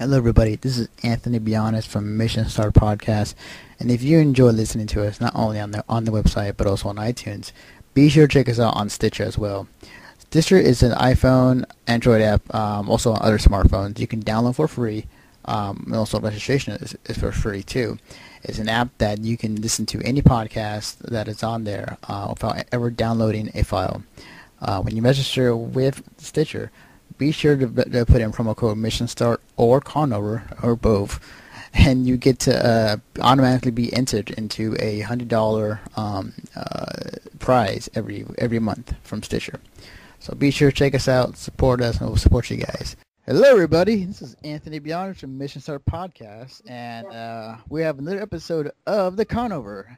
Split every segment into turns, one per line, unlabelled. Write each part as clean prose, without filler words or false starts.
Hello, everybody. This is Anthony Bionis from Mission Start Podcast, and if you enjoy listening to us not only on the website but also on iTunes, be sure to check us out on Stitcher as well. Stitcher is an iPhone, Android app, also on other smartphones. You can download for free, and also registration is for free too. It's an app that you can listen to any podcast that is on there without ever downloading a file. When you register with Stitcher, be sure to put in promo code Mission Start or Conover or both, and you get to automatically be entered into a $100 prize every month from Stitcher. So be sure to check us out, support us, and we'll support you guys. Hello, everybody. This is Anthony Bionis from Mission Start Podcast, and we have another episode of the Conover.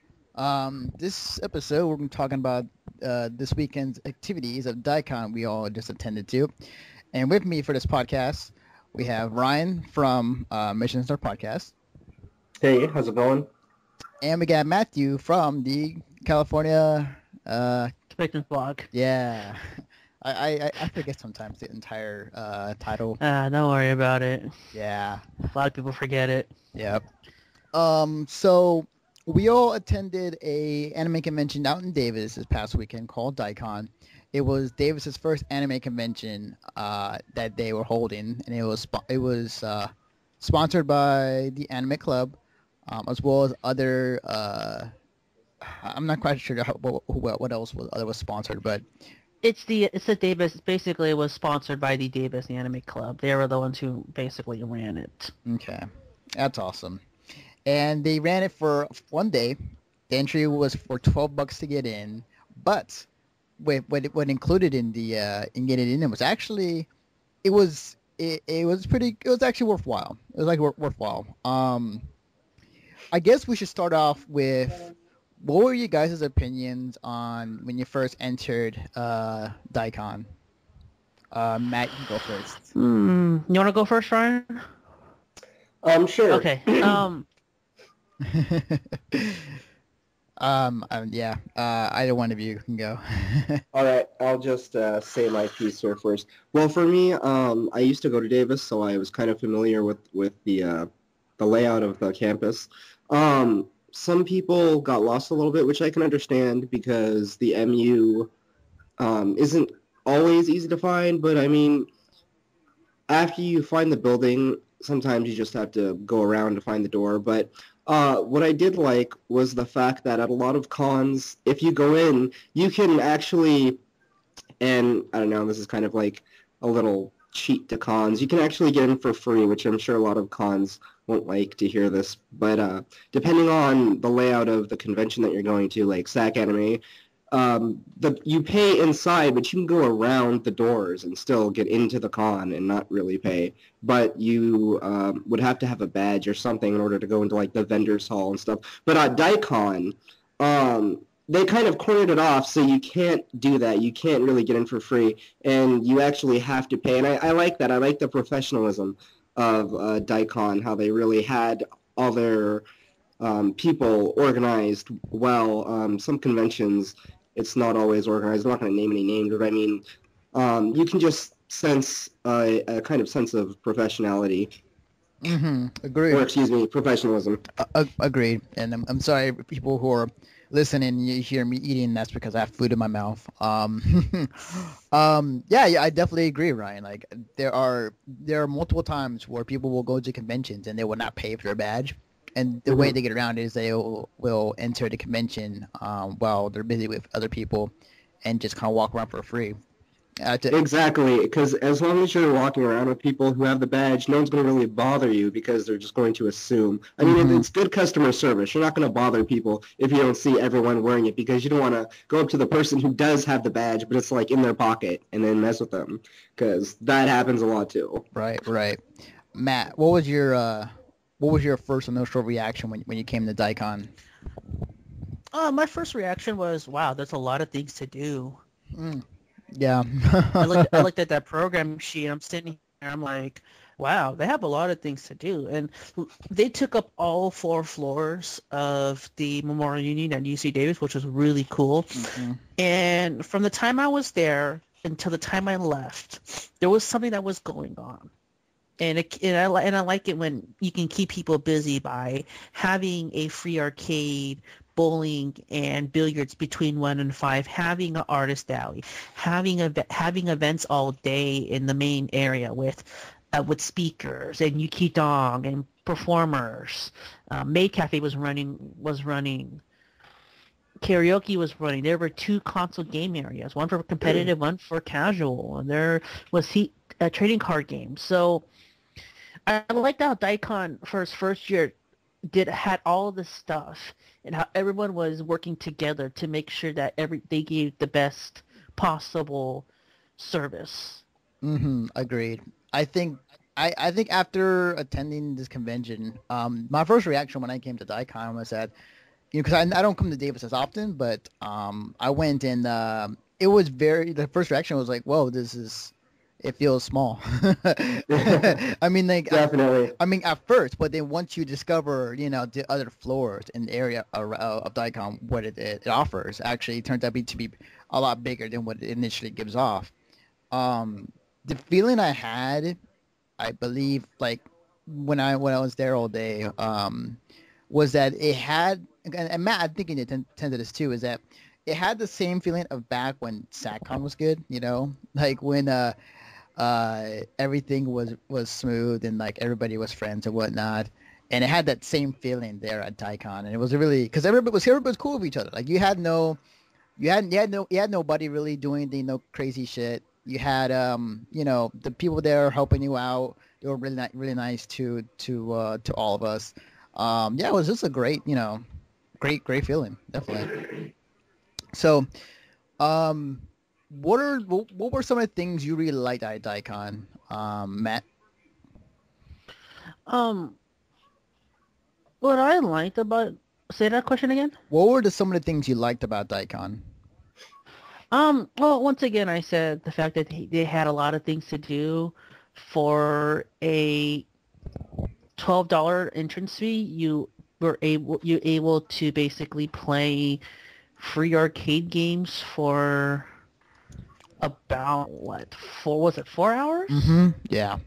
This episode, we're going to be talking about this weekend's activities of Daicon we all just attended to. And with me for this podcast, we have Ryan from Mission Start Podcast.
Hey, how's it going?
And we got Matthew from the California...
Convictions blog.
Yeah. I forget sometimes the entire title.
Don't worry about it.
Yeah.
A lot of people forget it.
Yep. So we all attended a anime convention out in Davis this past weekend called Daicon. It was Davis's first anime convention that they were holding, and it was sponsored by the Anime Club, as well as other. I'm not quite sure what else was sponsored, but
It's the Davis. Basically, it was sponsored by the Davis Anime Club. They were the ones who basically ran it.
Okay, that's awesome. And they ran it for one day. The entry was for $12 to get in, but what included in the in getting in, it was actually it was actually worthwhile. It was like worthwhile. I guess we should start off with what were you guys' opinions on when you first entered Daicon? Matt, you go first.
You want to go first, Ryan?
Sure.
Okay.
Yeah. Either one of you can go.
All right, I'll just say my piece here first. Well, for me, I used to go to Davis, so I was kind of familiar with the layout of the campus. Some people got lost a little bit, which I can understand because the MU isn't always easy to find. But I mean, after you find the building, sometimes you just have to go around to find the door. But what I did like was the fact that at a lot of cons, if you go in, you can actually, and I don't know, this is kind of like a little cheat to cons, you can actually get in for free, which I'm sure a lot of cons won't like to hear this. But depending on the layout of the convention that you're going to, like SAC Anime, you pay inside, but you can go around the doors and still get into the con and not really pay. But you would have to have a badge or something in order to go into like the vendors hall and stuff. But at Daicon, they kind of cornered it off, so you can't do that. You can't really get in for free, and you actually have to pay. And I like that. I like the professionalism of Daicon, how they really had all their people organized well. Some conventions, it's not always organized. I'm not going to name any names, but I mean, you can just sense a kind of sense of professionality.
Mm-hmm. Agreed.
Or, excuse me, professionalism.
Agreed. And I'm sorry, people who are listening, you hear me eating, that's because I have food in my mouth. Yeah, I definitely agree, Ryan. Like there are multiple times where people will go to conventions and they will not pay for their badge. And the way they get around it is they will enter the convention while they're busy with other people and just kind of walk around for free.
Exactly, because as long as you're walking around with people who have the badge, no one's going to really bother you because they're just going to assume. I mean, it's good customer service. You're not going to bother people if you don't see everyone wearing it because you don't want to go up to the person who does have the badge, but it's like in their pocket and then mess with them because that happens a lot too.
Right. Matt, what was your first initial reaction when you came to Daicon?
My first reaction was, wow, there's a lot of things to do.
Yeah.
I looked at that program sheet. I'm sitting here. I'm like, wow, they have a lot of things to do. And they took up all 4 floors of the Memorial Union at UC Davis, which was really cool. And from the time I was there until the time I left, there was something that was going on. And I like it when you can keep people busy by having a free arcade, bowling, and billiards between 1 and 5, having an artist alley, having events all day in the main area with speakers and Yuki Dong and performers. Maid Cafe was running. Karaoke was running. There were 2 console game areas, one for competitive, one for casual, and there was trading card games. So I liked how Daicon for his first year had all of this stuff and how everyone was working together to make sure that they gave the best possible service.
Agreed. I think I think after attending this convention, my first reaction when I came to Daicon was that, because I don't come to Davis as often, but I went and it was the first reaction was like, whoa, it feels small. I mean, like,
Definitely.
I mean, at first, but then once you discover, the other floors in the area of Daicon, what it offers, actually turns out to be a lot bigger than what it initially gives off. The feeling I had, I believe, like when I was there all day, was that it had, and Matt, I think you attended this too, is that it had the same feeling of back when SatCon was good, like when everything was smooth and like everybody was friends and whatnot. And it had that same feeling there at Daicon, and it was really because everybody was cool with each other. Like you had nobody really doing no crazy shit. You had the people there helping you out. They were really nice to all of us. Yeah, it was just a great feeling, definitely. So, what were some of the things you really liked at Daicon, Matt?
Um, what I liked about say that question again.
What were some of the things you liked about Daicon?
Well, once again, I said the fact that they had a lot of things to do for a $12 entrance fee. You able to basically play free arcade games for about what 4 hours
Yeah.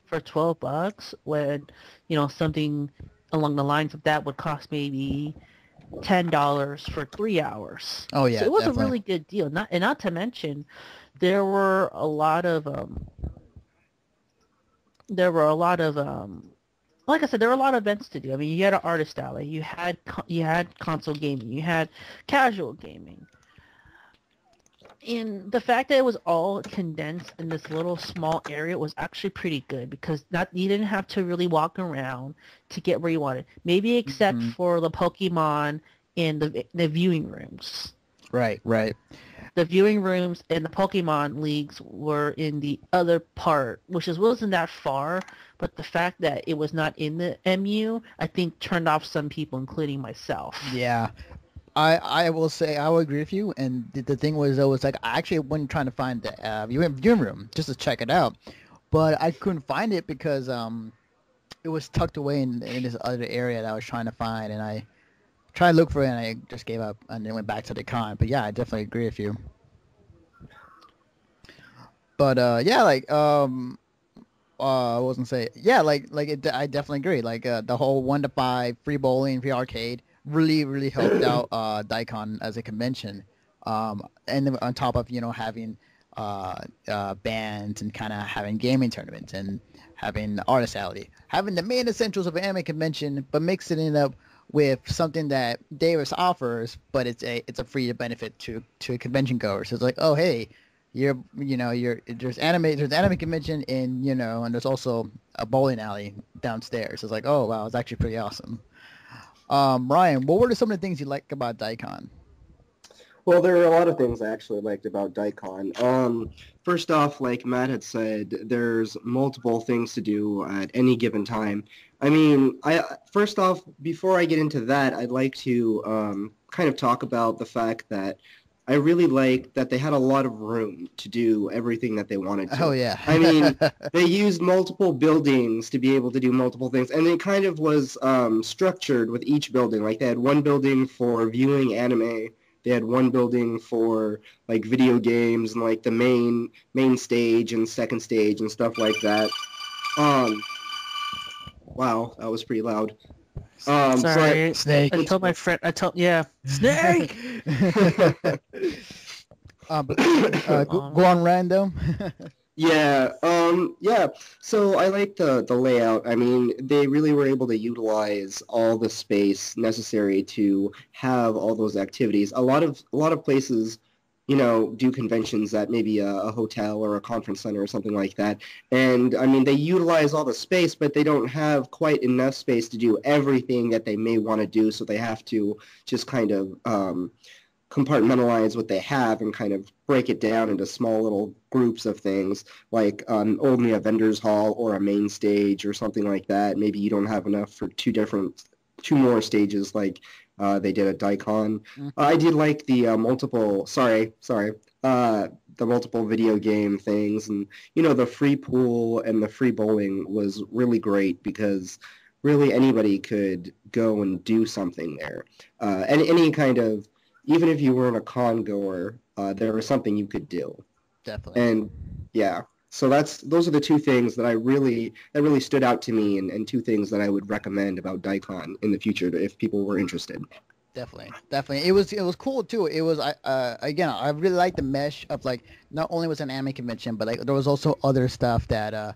for $12 when something along the lines of that would cost maybe $10 for 3 hours.
Oh
So
yeah,
it was a
definitely.
really good deal. Not to mention, there were a lot of there were a lot of like I said, there were a lot of events to do. I mean, you had an artist alley, you had console gaming, you had casual gaming, and the fact that it was all condensed in this little small area was actually pretty good because not you didn't have to really walk around to get where you wanted. Maybe except
Hmm.
for the Pokemon in the viewing rooms.
Right, right.
The viewing rooms and the Pokemon leagues were in the other part, which wasn't that far, but the fact that it was not in the MU, I think turned off some people, including myself.
Yeah. I will say I will agree with you. And the thing was, though, was like I actually went trying to find the viewing room just to check it out, but I couldn't find it because it was tucked away in this other area that I was trying to find, and I tried to look for it, and I just gave up and then went back to the con. But yeah, I definitely agree with you. But yeah, like I wasn't say yeah, I definitely agree. Like the whole 1 to 5 free bowling, free arcade really helped out Daicon as a convention. And then on top of having bands and kind of having gaming tournaments and having artist alley, having the main essentials of an anime convention, but mixing it up with something that Davis offers, but it's a free benefit to convention goers. So it's like, oh hey, there's anime convention and there's also a bowling alley downstairs. It's like, oh wow, it's actually pretty awesome. Ryan, what were some of the things you like about Daicon?
Well, there are a lot of things I actually liked about Daicon. First off, like Matt had said, there's multiple things to do at any given time. I mean, first off, before I get into that, I'd like to kind of talk about the fact that I really like that they had a lot of room to do everything that they wanted
Oh
to.
yeah.
I mean, they used multiple buildings to be able to do multiple things, and it kind of was structured with each building. Like they had one building for viewing anime, they had one building for like video games and like the main stage and second stage and stuff like that. Um, wow, that was pretty loud.
Sorry.
Snake.
I told my friend. Yeah, Snake.
But go
Um,
on random.
Yeah. So I like the layout. I mean, they really were able to utilize all the space necessary to have all those activities. A lot of places, do conventions at maybe a hotel or a conference center or something like that. And I mean, they utilize all the space, but they don't have quite enough space to do everything that they may want to do. So they have to just kind of compartmentalize what they have and kind of break it down into small little groups of things, like only a vendor's hall or a main stage or something like that. Maybe you don't have enough for two more stages like they did at Daicon. I did like the the multiple video game things, and the free pool and the free bowling was really great because really anybody could go and do something there. Any kind of, even if you weren't a con goer, there was something you could do.
Definitely.
And yeah, so those are the two things that really stood out to me, and two things that I would recommend about Daicon in the future if people were interested.
Definitely. It was cool too. It was again, I really liked the mesh of like not only was an anime convention, but like there was also other stuff that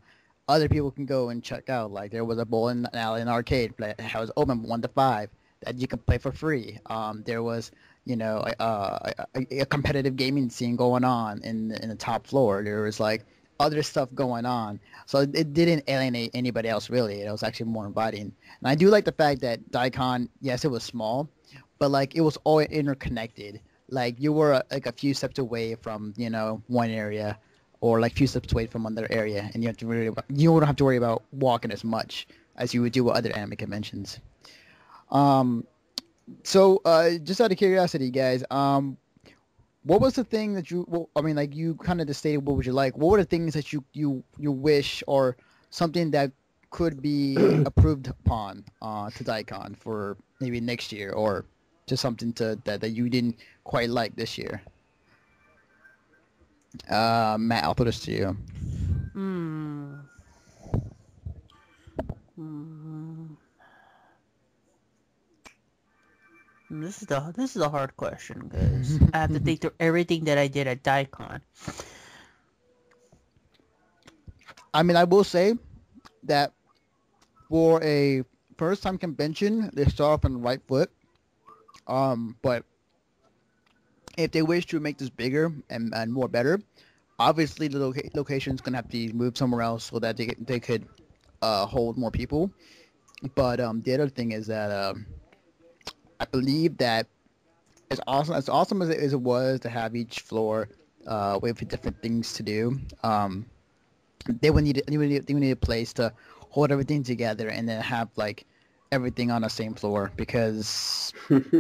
other people can go and check out. Like there was a bowling alley and arcade that was open 1 to 5 that you can play for free. There was a competitive gaming scene going on in the top floor. There was like other stuff going on, so it didn't alienate anybody else really. It was actually more inviting, and I do like the fact that Daicon, yes, it was small, but like it was all interconnected. Like you were like a few steps away from one area, or like few steps away from another area, and you don't have to worry about walking as much as you would do with other anime conventions. Um, so just out of curiosity, guys, what was the thing that I mean, like you kind of just stated what would you like. What were the things that you wish, or something that could be approved upon to Daicon for maybe next year, or just something that you didn't quite like this year? Matt, I'll put this to you.
hmm. Hmm. This is a hard question because I have to think through everything that I did at Daicon.
I mean, I will say that for a first time convention, they start off on the right foot. But if they wish to make this bigger and more better, obviously the location is gonna have to be moved somewhere else so that they could hold more people. But the other thing is that I believe that as awesome as it was to have each floor with different things to do, they would need a place to hold everything together and then have like everything on the same floor because,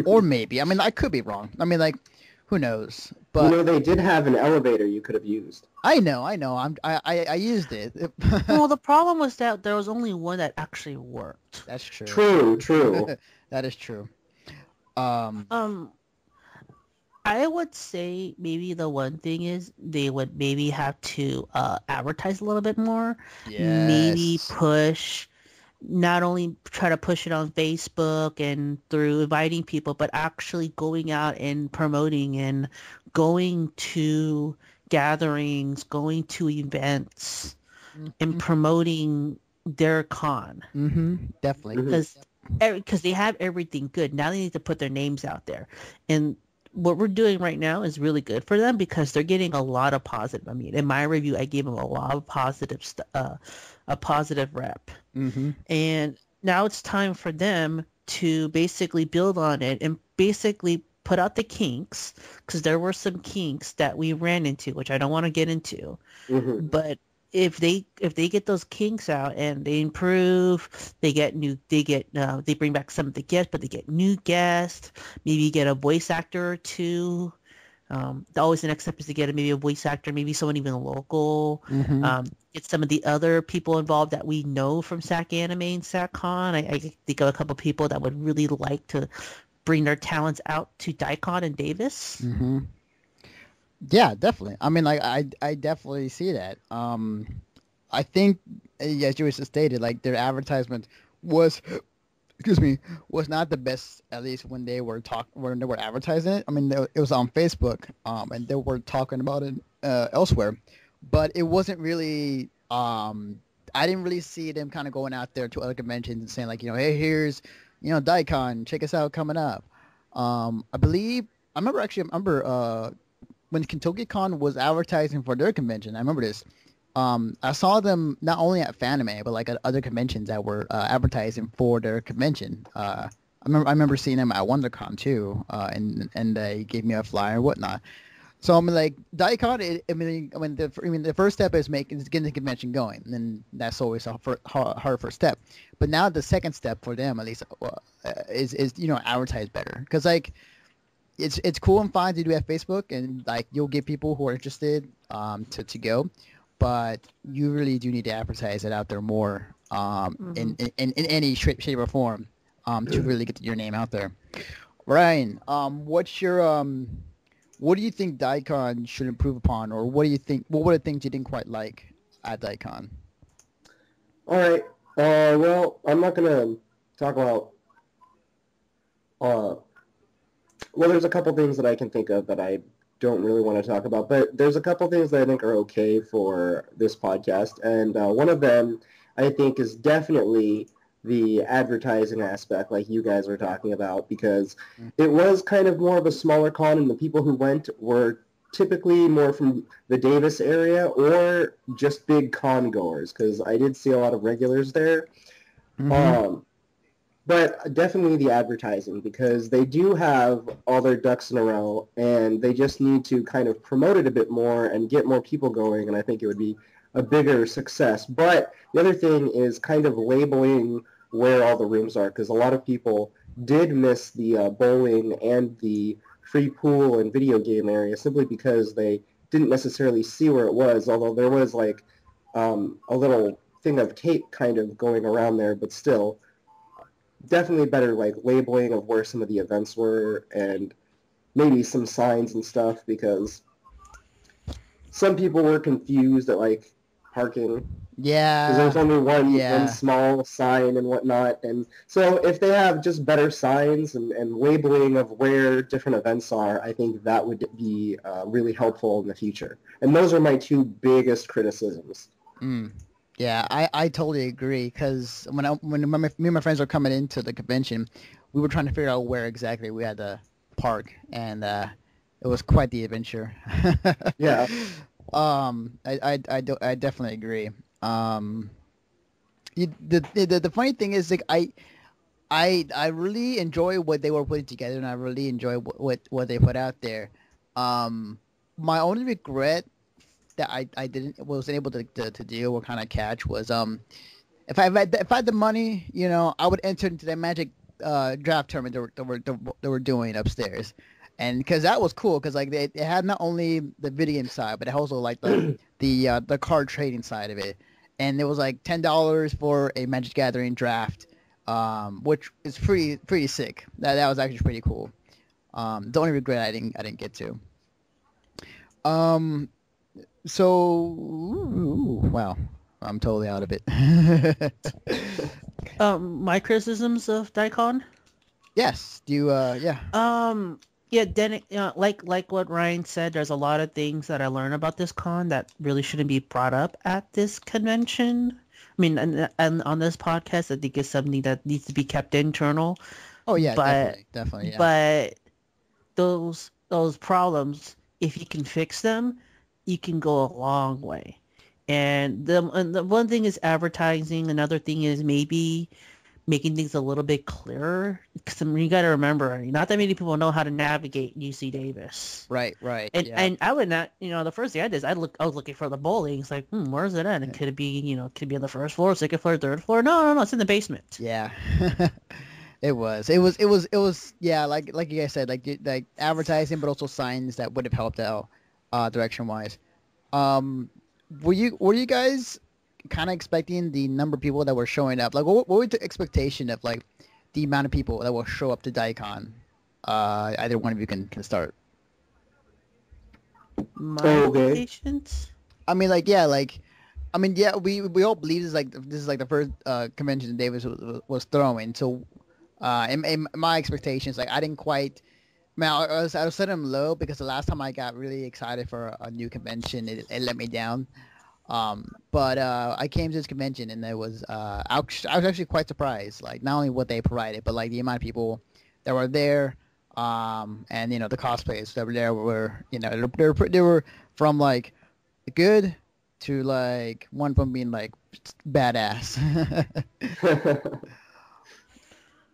or maybe, I mean, I could be wrong. I mean, like, who knows? But
They did have an elevator you could have used.
I know. I used it.
Well, the problem was that there was only one that actually worked.
That's true.
True.
That is true.
Um, I would say maybe the one thing is they would maybe have to advertise a little bit more. Maybe
Yes.
push, not only try to push it on Facebook and through inviting people, but actually going out and promoting and going to gatherings, going to events, and promoting their con.
Definitely.
Mhm.
Because they have everything good. Now they need to put their names out there. And what we're doing right now is really good for them because they're getting a lot of positive. I mean, in my review, I gave them a lot of a positive rep.
Mm-hmm.
And now it's time for them to basically build on it and basically put out the kinks because there were some kinks that we ran into, which I don't want to get into.
Mhm.
But if they get those kinks out and they improve, they bring back some of the guests, but they get new guests. Maybe get a voice actor or two. Always the next step is to get maybe a voice actor, maybe someone even local.
Mm-hmm.
Get some of the other people involved that we know from SAC Anime and SACCon. I think of a couple people that would really like to bring their talents out to Daicon and Davis.
Yeah, definitely. I mean, like I definitely see that. I think, as you just stated, like their advertisement was, excuse me, was not the best. At least when they were advertising it. I mean, it was on Facebook, and they were talking about it elsewhere, but it wasn't really. I didn't really see them kind of going out there to other conventions and saying like, hey, here's, Daicon, check us out coming up. I believe I remember when Kentucky Con was advertising for their convention. I remember this. I saw them not only at Fanime, but like at other conventions that were advertising for their convention. I remember seeing them at WonderCon too, and they gave me a flyer and whatnot. So I'm like, Daicon. The first step is getting the convention going, and then that's always a hard first step. But now the second step for them, at least, is advertise better, because like it's cool and fine to do at Facebook, and like you'll get people who are interested to go, but you really do need to advertise it out there more
Mm-hmm.
in any shape or form to really get your name out there. Ryan, what do you think Daicon should improve upon, or what were the things you didn't quite like at Daicon?
All right. Well, I'm not gonna talk about. Uh, well, there's a couple things that I can think of that I don't really want to talk about, but there's a couple things that I think are okay for this podcast, and one of them I think is definitely the advertising aspect, like you guys were talking about, because it was kind of more of a smaller con, and the people who went were typically more from the Davis area or just big con goers, because I did see a lot of regulars there.
Mm-hmm.
Um, but definitely the advertising, because they do have all their ducks in a row, and they just need to kind of promote it a bit more and get more people going, and I think it would be a bigger success. But the other thing is kind of labeling where all the rooms are, because a lot of people did miss the bowling and the free pool and video game area simply because they didn't necessarily see where it was, although there was like a little thing of tape kind of going around there, but still definitely better like labeling of where some of the events were, and maybe some signs and stuff, because some people were confused at like parking, because there's
Yeah,
only one
yeah.
small sign and whatnot. And so if they have just better signs and labeling of where different events are, I think that would be really helpful in the future. And those are my two biggest criticisms.
Mm. Yeah, I totally agree, because me and my friends were coming into the convention, we were trying to figure out where exactly we had to park, and it was quite the adventure.
Yeah.
I definitely agree. Um, the funny thing is, like, I really enjoy what they were putting together, and I really enjoy what they put out there. Um, my only regret that I didn't wasn't able to deal or kind of catch was if I had the money, I would enter into that Magic draft tournament they were doing upstairs, and because that was cool, because like they had not only the video game side, but also like the card trading side of it, and it was like $10 for a Magic Gathering draft, which is pretty sick. That was actually pretty cool. The only regret I didn't get to. Um, so, ooh, wow, I'm totally out of it.
My criticisms of Daicon.
Yes, do you, yeah.
Um, yeah, then like what Ryan said, there's a lot of things that I learned about this con that really shouldn't be brought up at this convention. I mean, and on this podcast, I think it's something that needs to be kept internal.
Oh yeah,
But
definitely, yeah.
but those problems, if you can fix them, you can go a long way. And the one thing is advertising. Another thing is maybe making things a little bit clearer. Because you got to remember, not that many people know how to navigate UC Davis.
Right,
And
yeah.
and I would not, the first thing I did is I was looking for the bowling. It's like, where's it at? And could it be, could it be on the first floor, second floor, third floor? No, it's in the basement.
Yeah. It was, yeah, like you guys said, like advertising, but also signs that would have helped out, direction wise. Um, were you guys kind of expecting the number of people that were showing up? Like, what was the expectation of like the amount of people that will show up to Daicon? Either one of you can start.
My
Okay.
expectations.
I mean, like, yeah, like I mean, yeah, we all believe this is like the first convention Davis was throwing. So, in my expectations, like I didn't quite. Man, I was setting them low because the last time I got really excited for a new convention, it let me down. But I came to this convention and there was I was actually quite surprised. Like not only what they provided, but like the amount of people that were there, and you know the cosplays that were there were they were from like good to like one from being like badass.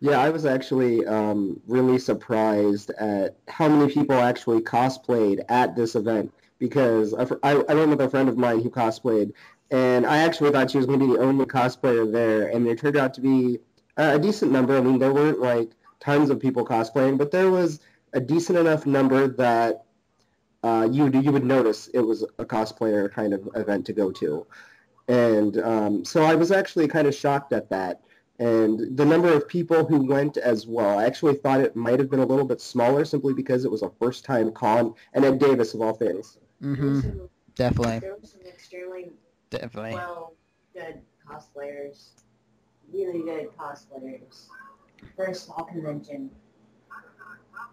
Yeah, I was actually really surprised at how many people actually cosplayed at this event because I went with a friend of mine who cosplayed, and I actually thought she was going to be the only cosplayer there, and there turned out to be a decent number. I mean, there weren't like tons of people cosplaying, but there was a decent enough number that you would notice it was a cosplayer kind of event to go to. And so I was actually kind of shocked at that. And the number of people who went as well, I actually thought it might have been a little bit smaller simply because it was a first-time con, and at Davis of all things.
Mm-hmm. Definitely.
There were some extremely
Definitely.
good cosplayers, really good cosplayers for a small convention.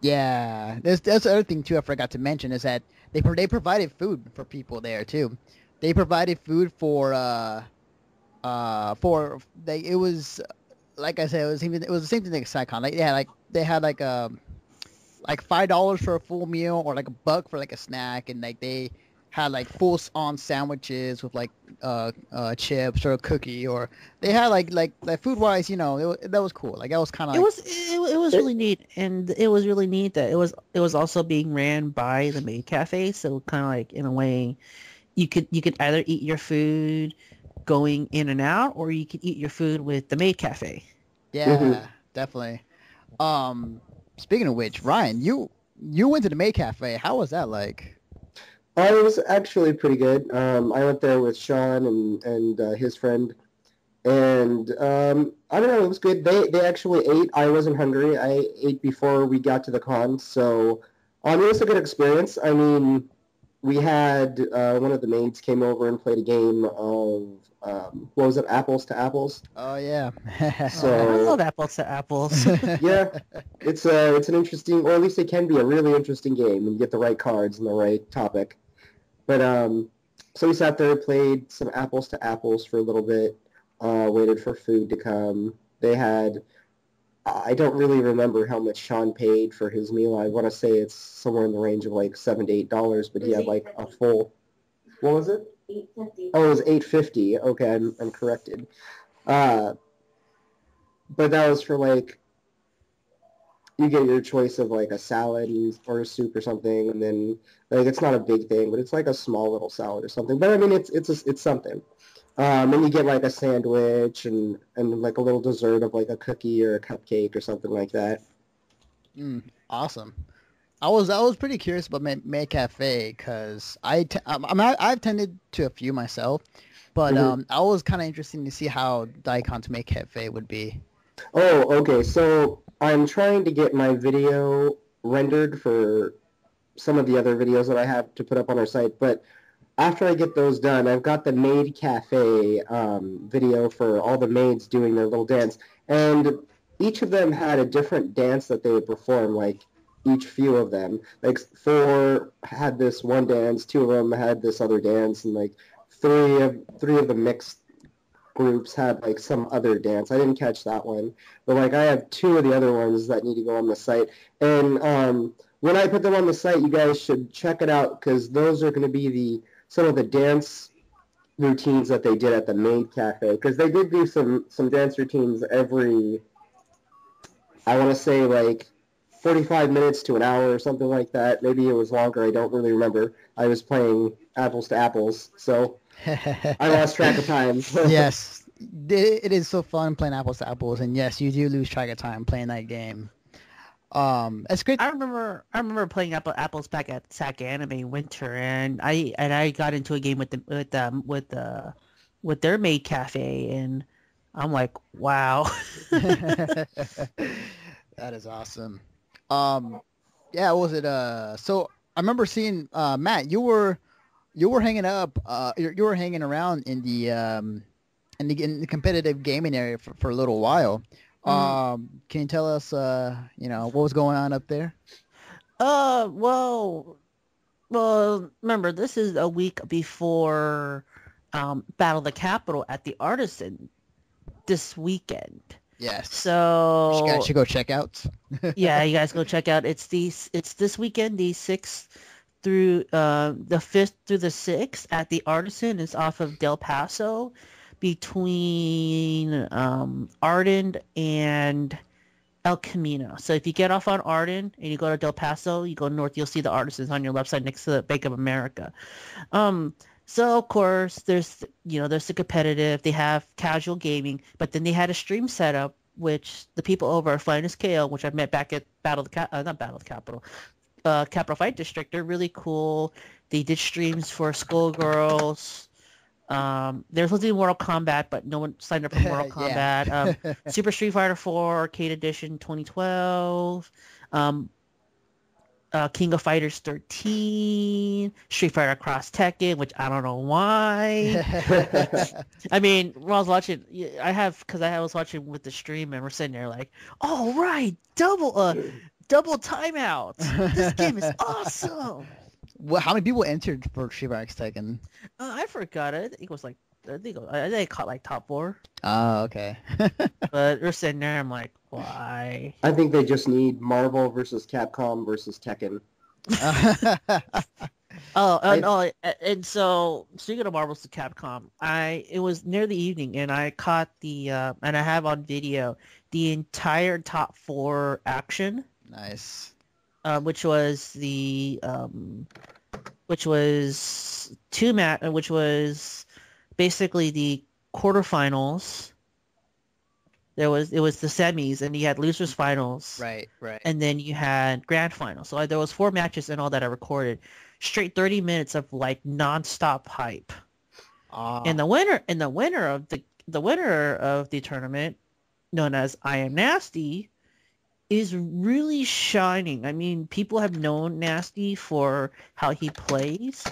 Yeah, that's the other thing too. I forgot to mention is that they provided food for people there too. They provided food for they it was like I said it was the same thing like Psycon. Like they had like $5 for a full meal or like a buck for like a snack, and like they had like full on sandwiches with like chips or a cookie, or they had like food wise, that was cool. Like that was kind of
It was really neat, and it was really neat that it was also being ran by the maid cafe. So kind of like in a way, you could either eat your food going in and out, or you could eat your food with the maid cafe.
yeah, definitely. Um, Speaking of which, Ryan, you went to the May Cafe. How was that like?
It was actually pretty good. I went there with Sean and his friend, and I don't know, it was good. They actually ate. I wasn't hungry. I ate before we got to the con, so it was a good experience. I mean, we had one of the maids came over and played a game of what was it, Apples to Apples.
Oh yeah.
I
So
love apples to apples.
yeah, it's an interesting, or at least it can be a really interesting game when you get the right cards and the right topic. But so we sat there, played some Apples to Apples for a little bit, waited for food to come. They had, I don't really remember how much Sean paid for his meal. I want to say it's somewhere in the range of like $7 to $8, but he had like a full. What was it?
$8.50.
Oh, it was $8.50. Okay, I'm corrected. But that was for like, you get your choice of like a salad or a soup or something, and then like it's not a big thing, but it's like a small little salad or something. But I mean, it's something. And you get like a sandwich and like a little dessert of like a cookie or a cupcake or something like that.
Awesome. I was pretty curious about May Cafe because I've tended to a few myself, but
Mm-hmm.
I was kind of interested to see how Daicon's May Cafe would be.
Oh, okay. So I'm trying to get my video rendered for some of the other videos that I have to put up on our site, but after I get those done, I've got the Maid Cafe video for all the maids doing their little dance, and each of them had a different dance that they would perform, like each few of them. Like four had this one dance, two of them had this other dance, and like three of the mixed groups had like some other dance. I didn't catch that one, but like I have two of the other ones that need to go on the site. And when I put them on the site, you guys should check it out because those are going to be some of the dance routines that they did at the Maid Cafe, because they did do some dance routines every, I want to say like 45 minutes to an hour or something like that. Maybe it was longer. I don't really remember. I was playing Apples to Apples, so I lost track of time.
Yes, it is so fun playing apples to apples, and yes, you do lose track of time playing that game. It's great.
I remember playing apples back at SAC Anime Winter, and I got into a game with their maid cafe, and I'm like, wow.
That is awesome. Yeah, what was it? So I remember seeing Matt. You were you were hanging up. You were hanging around in the competitive gaming area for a little while.
Mm,
Can you tell us, what was going on up there?
well, remember this is a week before Battle of the Capitol at the Artisan this weekend.
Yes. You guys
So
should go check out.
yeah, you guys go check out. It's this weekend, the 6th through the 5th through the 6th at the Artisan. Is off of Del Paso between Arden and El Camino. So if you get off on Arden and you go to Del Paso, you go north, you'll see the Artisans on your left side next to the Bank of America. Um, so of course there's the competitive. They have casual gaming, but then they had a stream setup, which the people over at Finest KO, which I've met back at not Battle of the Capital, Capital Fight District, they're really cool. They did streams for Skullgirls. There was supposed to be Mortal Kombat, but no one signed up for Mortal
Yeah.
Kombat. Super Street Fighter 4 Arcade Edition 2012. Um, King of Fighters 13. Street Fighter Cross Tekken, which I don't know why. I mean, when I was watching, because I was watching with the stream, and we're sitting there like, all right, double timeouts. This game is awesome.
How many people entered for Shiba X Tekken?
I forgot it. I think it was like I think I caught like top 4.
Oh, okay.
But we're sitting there. I'm like, why?
I think they just need Marvel versus Capcom versus Tekken.
No, and so speaking of Marvel's to Capcom, it was near the evening, and I caught and I have on video the entire top 4 action,
Nice.
which was which was basically the quarterfinals. It was the semis, and you had losers finals,
Right.
and then you had grand finals. So there was 4 matches and all that I recorded, straight 30 minutes of like nonstop hype. And the winner of the tournament, known as I Am Nasty, is really shining. I mean, people have known Nasty for how he plays,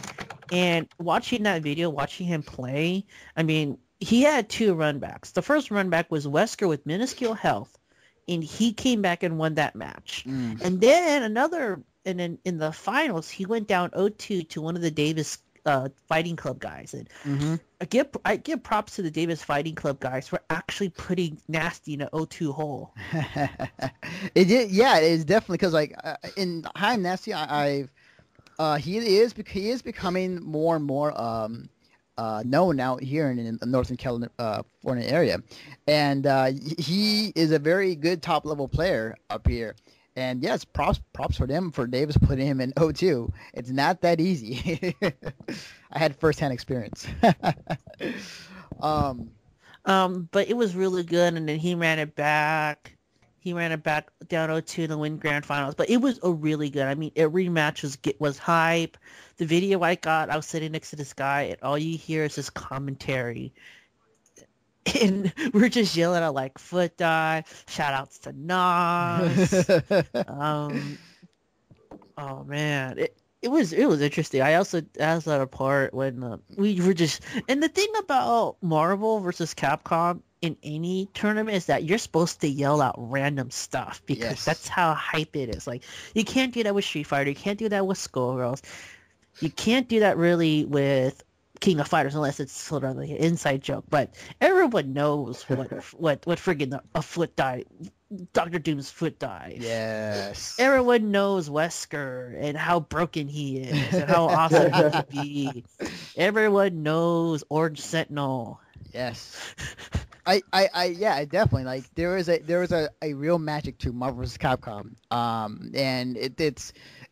and watching that video, watching him play, I mean, he had 2 runbacks. The first runback was Wesker with minuscule health, and he came back and won that match. And then and then in the finals, he went down 0-2 to one of the Davis Fighting Club guys. And I give props to the Davis Fighting Club guys for actually putting Nasty in an 0-2 hole.
It did. Yeah, it is definitely because like in Hi I'm Nasty, he is becoming more and more known out here in the Northern California area, and he is a very good top level player up here. And yes, props for them for Davis putting him in 0-2. It's not that easy. I had firsthand experience.
But it was really good, and then he ran it back. He ran it back down 0-2 to win grand finals. But it was a really good. I mean, every match was hype. The video I got, I was sitting next to this guy, and all you hear is his commentary. And we're just yelling out like foot dive, shout outs to Nas. Oh man, it was interesting. I also asked that a part when we were just, and the thing about Marvel versus Capcom in any tournament is that you're supposed to yell out random stuff because that's how hype it is. Like, you can't do that with Street Fighter, you can't do that with Skullgirls, you can't do that really with King of Fighters unless it's sort of like an inside joke. But everyone knows what friggin' a foot dive, Dr. Doom's foot dive.
Yes.
Everyone knows Wesker and how broken he is and how awesome he can be. Everyone knows Orange Sentinel.
Yes. I definitely like there was a real magic to Marvel vs. Capcom. And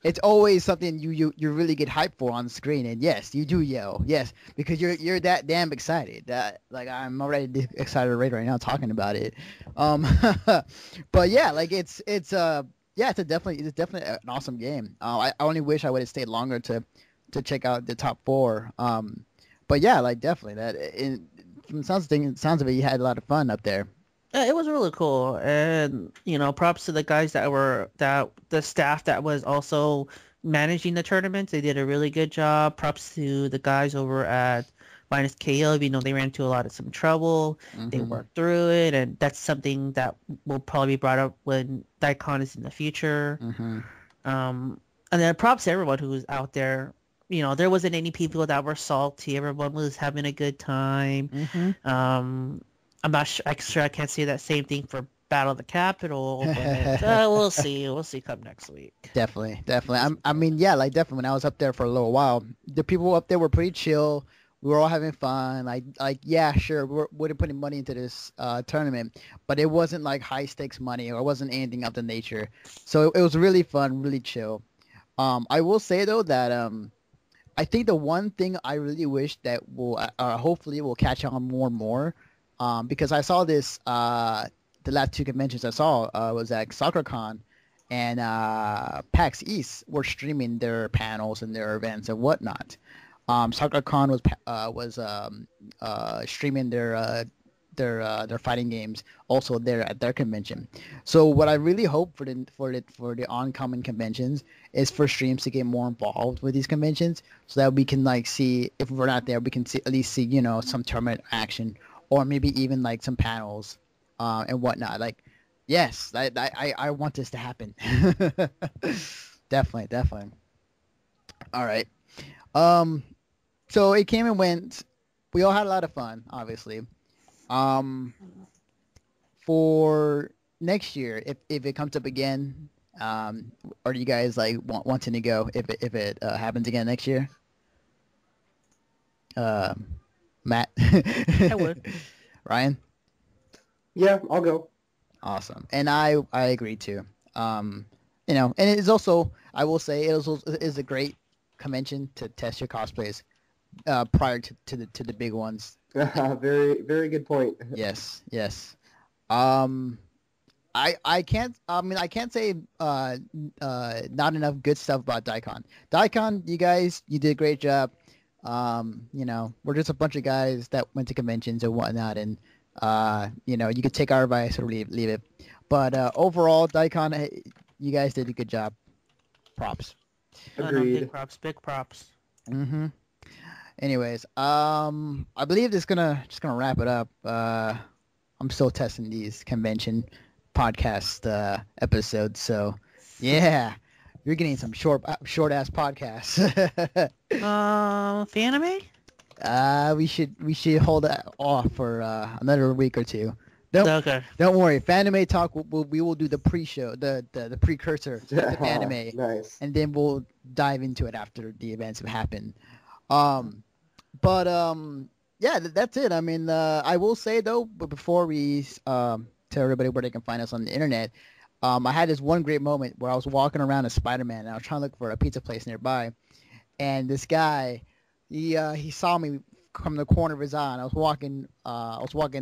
it's always something you really get hyped for on the screen, and yes, you do yell, yes, because you're that damn excited. That like I'm already excited right now talking about it. But yeah, like it's definitely an awesome game. I only wish I would have stayed longer to check out the top 4. But yeah, like definitely from the sounds of it, you had a lot of fun up there.
It was really cool, and props to the guys the staff that was also managing the tournaments. They did a really good job. Props to the guys over at Minus KO. You know, they ran into some trouble. They worked through it, and that's something that will probably be brought up when Daicon is in the future. And then props to everyone who was out there. You know, there wasn't any people that were salty. Everyone was having a good time. I'm not sure. I can't say that same thing for Battle of the Capitol, but we'll see. We'll see come next week.
Definitely. I mean, yeah, like definitely. When I was up there for a little while, the people up there were pretty chill. We were all having fun. Like yeah, sure, we wouldn't put any money into this tournament, but it wasn't like high stakes money or it wasn't anything of the nature. So it was really fun, really chill. I will say though that I think the one thing I really wish that will hopefully will catch on more and more, because I saw this the last two conventions I saw was at SoccerCon and PAX East were streaming their panels and their events and whatnot. SoccerCon was streaming their fighting games also there at their convention. So what I really hope for the oncoming conventions is for streams to get more involved with these conventions, so that we can like see, if we're not there, we can see, at least see, you know, some tournament action or maybe even like some panels and whatnot. Like, yes, I want this to happen. Definitely. All right. So it came and went. We all had a lot of fun, obviously. For next year, if it comes up again, are you guys like wanting to go if it happens again next year? Matt?
I would.
Ryan?
Yeah, I'll go.
Awesome. And I agree too. You know, and it is also, I will say, it is a great convention to test your cosplays prior to the big ones.
Very, very good point.
Yes. I can't say not enough good stuff about Daicon. Daicon, you guys, you did a great job. You know, we're just a bunch of guys that went to conventions and whatnot, and you know, you could take our advice or leave it. But overall, Daicon, you guys did a good job. Props.
Agreed.
No, big props.
Anyways, I believe this just gonna wrap it up. I'm still testing these convention podcast episodes, so yeah, you're getting some short ass podcasts.
Fanime?
We should hold that off for another week or two.
Okay.
Don't worry, Fanime Talk. We will do the pre-show, the precursor to the anime,
Nice.
and then we'll dive into it after the events have happened. Yeah, that's it. I mean, I will say though, but before we tell everybody where they can find us on the internet, I had this one great moment where I was walking around as Spider-Man and I was trying to look for a pizza place nearby, and this guy, he saw me from the corner of his eye, and I was walking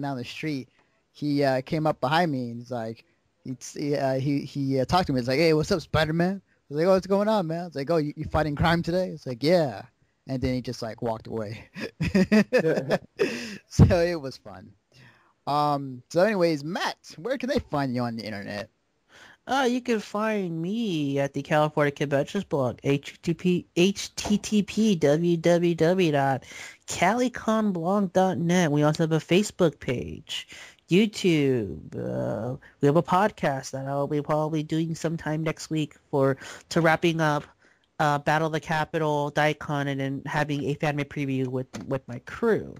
down the street. He came up behind me and he's like, he talked to me. He's like, "Hey, what's up, Spider-Man?" I was like, "Oh, what's going on, man?" I was like, "Oh, you fighting crime today?" It's like, "Yeah." And then he just like walked away. So it was fun. So anyways, Matt, where can they find you on the internet?
You can find me at the California Conventions blog, http www.caliconblog.net. We also have a Facebook page, YouTube. We have a podcast that I'll be probably doing sometime next week to wrapping up Battle of the Capitol, Daicon, and then having a fan preview with my crew.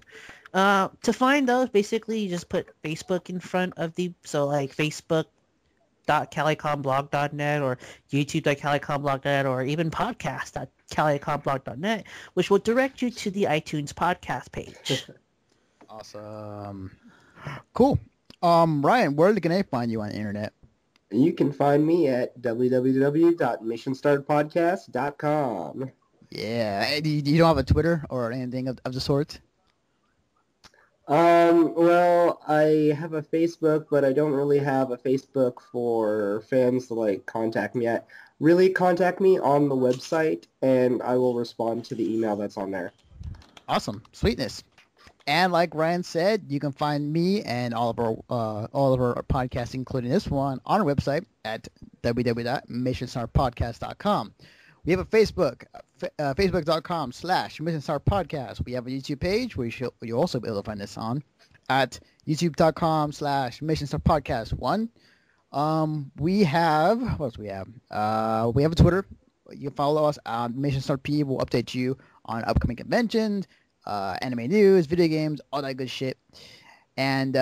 To find those, basically you just put Facebook in front of like facebook.caliconblog.net or youtube.caliconblog.net or even podcast.caliconblog.net, which will direct you to the iTunes podcast page.
Awesome. Cool. Ryan, where can they find you on the internet?
You can find me at www.missionstartpodcast.com.
Yeah. You don't have a Twitter or anything of the sort?
Well, I have a Facebook, but I don't really have a Facebook for fans to, like, contact me at. Really contact me on the website, and I will respond to the email that's on there.
Awesome. Sweetness. And like Ryan said, you can find me and all of our podcasts, including this one, on our website at www.missionstartpodcast.com. We have a Facebook, facebook.com/Mission Star Podcast. We have a YouTube page where you'll also be able to find us on at youtube.com/Mission Star Podcast 1. We have, what else we have? We have a Twitter. You can follow us on Mission Star P. We'll update you on upcoming conventions, anime news, video games, all that good shit. And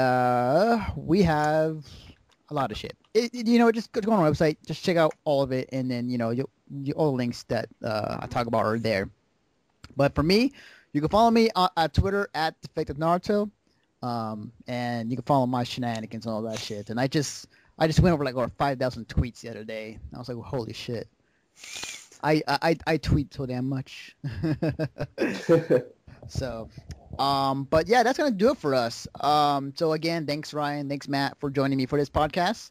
we have a lot of shit. Just go on our website, just check out all of it, and then all the links that I talk about are there. But for me, you can follow me at Twitter at Defective Naruto, and you can follow my shenanigans and all that shit. And I just went over like over 5,000 tweets the other day. I was like, well, holy shit. I tweet so damn much. So, but yeah, that's gonna do it for us. So again, thanks Ryan, thanks Matt for joining me for this podcast.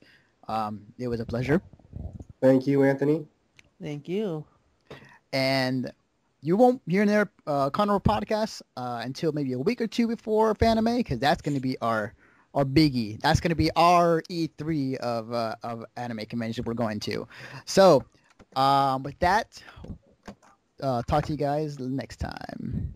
It was a pleasure.
Thank you, Anthony.
Thank you.
And you won't hear their Conover podcast until maybe a week or two before Fanime, because that's gonna be our biggie. That's gonna be our E3 of anime convention we're going to. So, with that, talk to you guys next time.